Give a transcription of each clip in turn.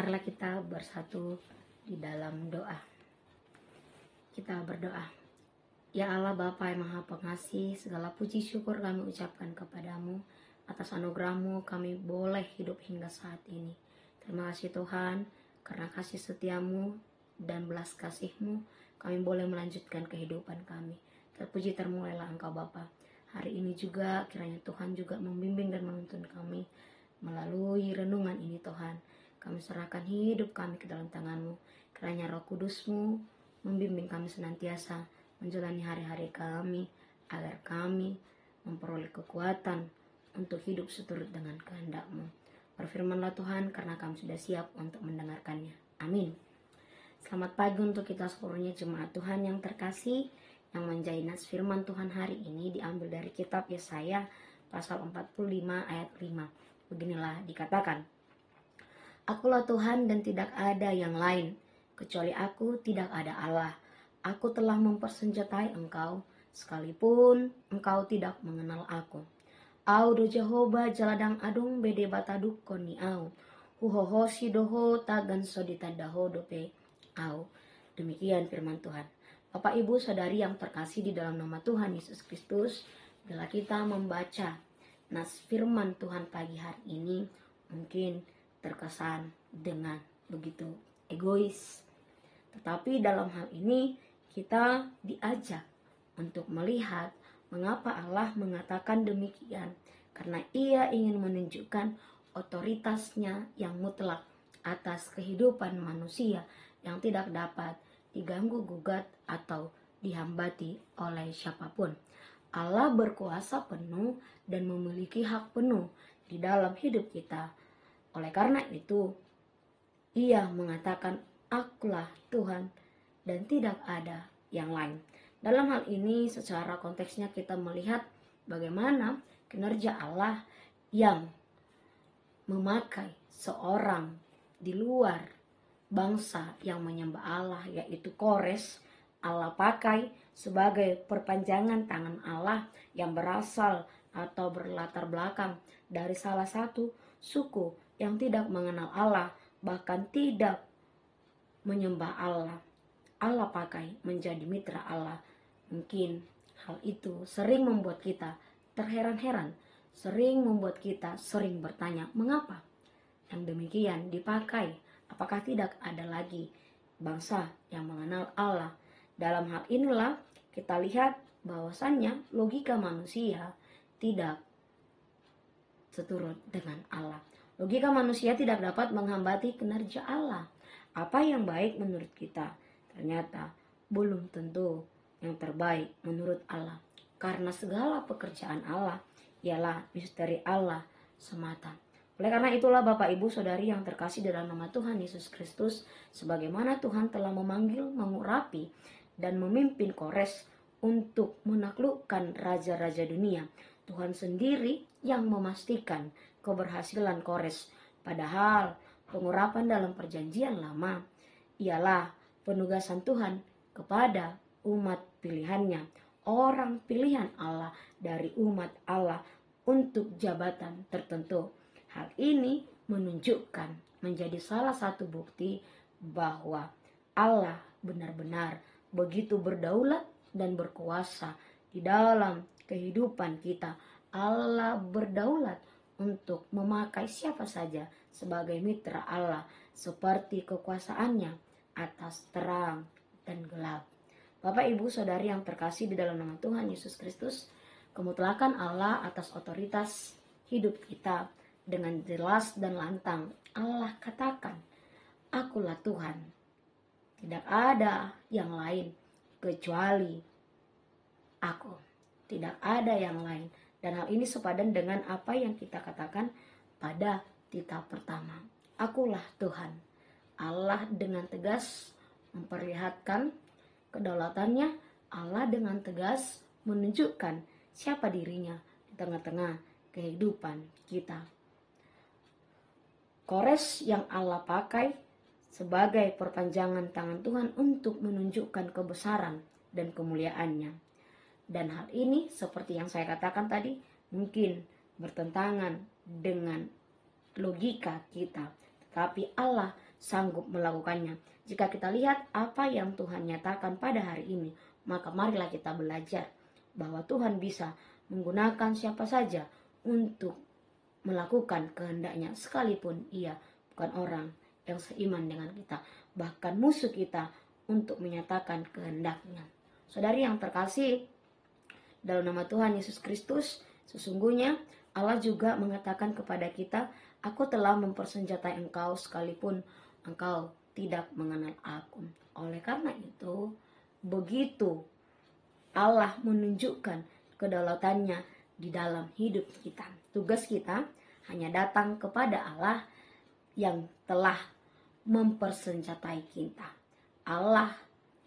marilah kita bersatu di dalam doa. Kita berdoa. Ya Allah Bapa yang Maha Pengasih, segala puji syukur kami ucapkan kepadamu. Atas anugerah-Mu kami boleh hidup hingga saat ini. Terima kasih Tuhan, karena kasih setiamu dan belas kasih-Mu, kami boleh melanjutkan kehidupan kami. Terpuji termulialah Engkau Bapa. Hari ini juga kiranya Tuhan juga membimbing dan menuntun kami melalui renungan ini Tuhan. Kami serahkan hidup kami ke dalam tangan-Mu. Kiranya Roh Kudus-Mu membimbing kami senantiasa menjalani hari-hari kami, agar kami memperoleh kekuatan untuk hidup seturut dengan kehendak-Mu. Berfirmanlah Tuhan, karena kami sudah siap untuk mendengarkannya. Amin. Selamat pagi untuk kita seluruhnya jemaat Tuhan yang terkasih. Yang menjadi nas firman Tuhan hari ini diambil dari kitab Yesaya pasal 45 ayat 5. Beginilah dikatakan, Akulah Tuhan dan tidak ada yang lain, kecuali Aku tidak ada Allah. Aku telah mempersenjatai engkau, sekalipun engkau tidak mengenal Aku. Au do Jehovah jaladang adung bede bataduk koni au. Huhoho sidoho tagan sodita daho dope au. Demikian firman Tuhan. Bapak Ibu Saudari yang terkasih di dalam nama Tuhan Yesus Kristus, bila kita membaca nas firman Tuhan pagi hari ini, mungkin terkesan dengan begitu egois. Tetapi dalam hal ini kita diajak untuk melihat mengapa Allah mengatakan demikian. Karena Ia ingin menunjukkan otoritasnya yang mutlak atas kehidupan manusia yang tidak dapat diganggu gugat atau dihambati oleh siapapun. Allah berkuasa penuh dan memiliki hak penuh di dalam hidup kita. Oleh karena itu, Ia mengatakan, Akulah Tuhan dan tidak ada yang lain. Dalam hal ini secara konteksnya kita melihat bagaimana kinerja Allah yang memakai seorang di luar bangsa yang menyembah Allah, yaitu Kores. Allah pakai sebagai perpanjangan tangan Allah yang berasal atau berlatar belakang dari salah satu suku yang tidak mengenal Allah, bahkan tidak menyembah Allah. Allah pakai menjadi mitra Allah. Mungkin hal itu sering membuat kita terheran-heran, sering membuat kita sering bertanya, mengapa yang demikian dipakai? Apakah tidak ada lagi bangsa yang mengenal Allah? Dalam hal inilah kita lihat bahwasannya logika manusia tidak seturut dengan Allah. Logika manusia tidak dapat menghambati kinerja Allah. Apa yang baik menurut kita, ternyata belum tentu yang terbaik menurut Allah. Karena segala pekerjaan Allah ialah misteri Allah semata. Oleh karena itulah Bapak Ibu Saudari yang terkasih dalam nama Tuhan Yesus Kristus, sebagaimana Tuhan telah memanggil, mengurapi, dan memimpin Kores untuk menaklukkan raja-raja dunia, Tuhan sendiri yang memastikan keberhasilan Kores. Padahal pengurapan dalam perjanjian lama ialah penugasan Tuhan kepada umat pilihannya, orang pilihan Allah dari umat Allah untuk jabatan tertentu. Hal ini menunjukkan menjadi salah satu bukti bahwa Allah benar-benar begitu berdaulat dan berkuasa di dalam kehidupan kita. Allah berdaulat untuk memakai siapa saja sebagai mitra Allah, seperti kekuasaannya atas terang dan gelap. Bapak Ibu Saudari yang terkasih di dalam nama Tuhan Yesus Kristus, kemutlakan Allah atas otoritas hidup kita dengan jelas dan lantang Allah katakan, Akulah Tuhan, tidak ada yang lain kecuali Aku, tidak ada yang lain. Dan hal ini sepadan dengan apa yang kita katakan pada titah pertama. Akulah Tuhan. Allah dengan tegas memperlihatkan kedaulatannya. Allah dengan tegas menunjukkan siapa dirinya di tengah-tengah kehidupan kita. Kores yang Allah pakai sebagai perpanjangan tangan Tuhan untuk menunjukkan kebesaran dan kemuliaannya. Dan hal ini seperti yang saya katakan tadi mungkin bertentangan dengan logika kita. Tetapi Allah sanggup melakukannya. Jika kita lihat apa yang Tuhan nyatakan pada hari ini, maka marilah kita belajar bahwa Tuhan bisa menggunakan siapa saja untuk melakukan kehendaknya, sekalipun ia bukan orang yang seiman dengan kita, bahkan musuh kita, untuk menyatakan kehendaknya. Saudari yang terkasih, dalam nama Tuhan Yesus Kristus, sesungguhnya Allah juga mengatakan kepada kita, aku telah mempersenjatai engkau sekalipun engkau tidak mengenal aku. Oleh karena itu, begitu Allah menunjukkan kedaulatannya di dalam hidup kita, tugas kita hanya datang kepada Allah yang telah mempersenjatai kita. Allah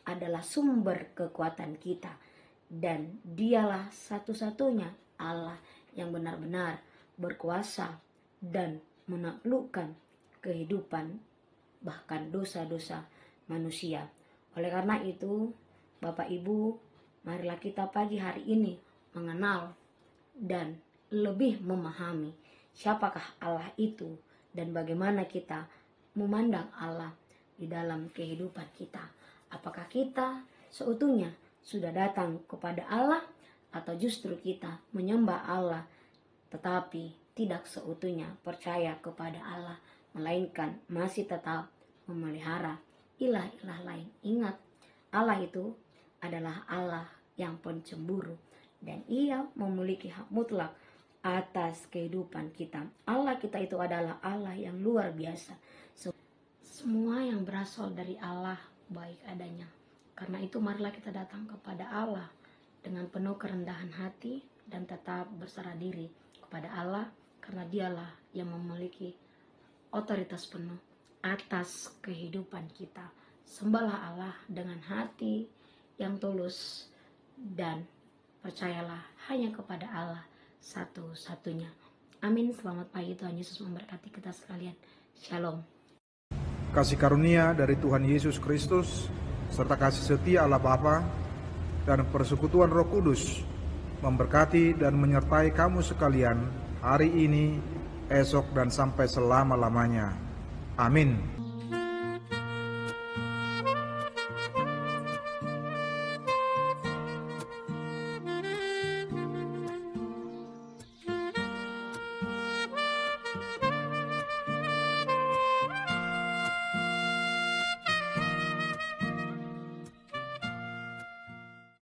adalah sumber kekuatan kita, dan dialah satu-satunya Allah yang benar-benar berkuasa dan menaklukkan kehidupan bahkan dosa-dosa manusia. Oleh karena itu, Bapak Ibu, marilah kita pagi hari ini mengenal dan lebih memahami siapakah Allah itu dan bagaimana kita memandang Allah di dalam kehidupan kita. Apakah kita seutuhnya sudah datang kepada Allah, atau justru kita menyembah Allah tetapi tidak seutuhnya percaya kepada Allah, melainkan masih tetap memelihara ilah-ilah lain. Ingat, Allah itu adalah Allah yang pencemburu, dan ia memiliki hak mutlak atas kehidupan kita. Allah kita itu adalah Allah yang luar biasa. Semua yang berasal dari Allah baik adanya. Karena itu marilah kita datang kepada Allah dengan penuh kerendahan hati dan tetap berserah diri kepada Allah, karena dialah yang memiliki otoritas penuh atas kehidupan kita. Sembahlah Allah dengan hati yang tulus dan percayalah hanya kepada Allah satu-satunya. Amin. Selamat pagi, Tuhan Yesus memberkati kita sekalian. Shalom. Kasih karunia dari Tuhan Yesus Kristus serta kasih setia Allah Bapa dan persekutuan Roh Kudus memberkati dan menyertai kamu sekalian hari ini, esok, dan sampai selama-lamanya. Amin.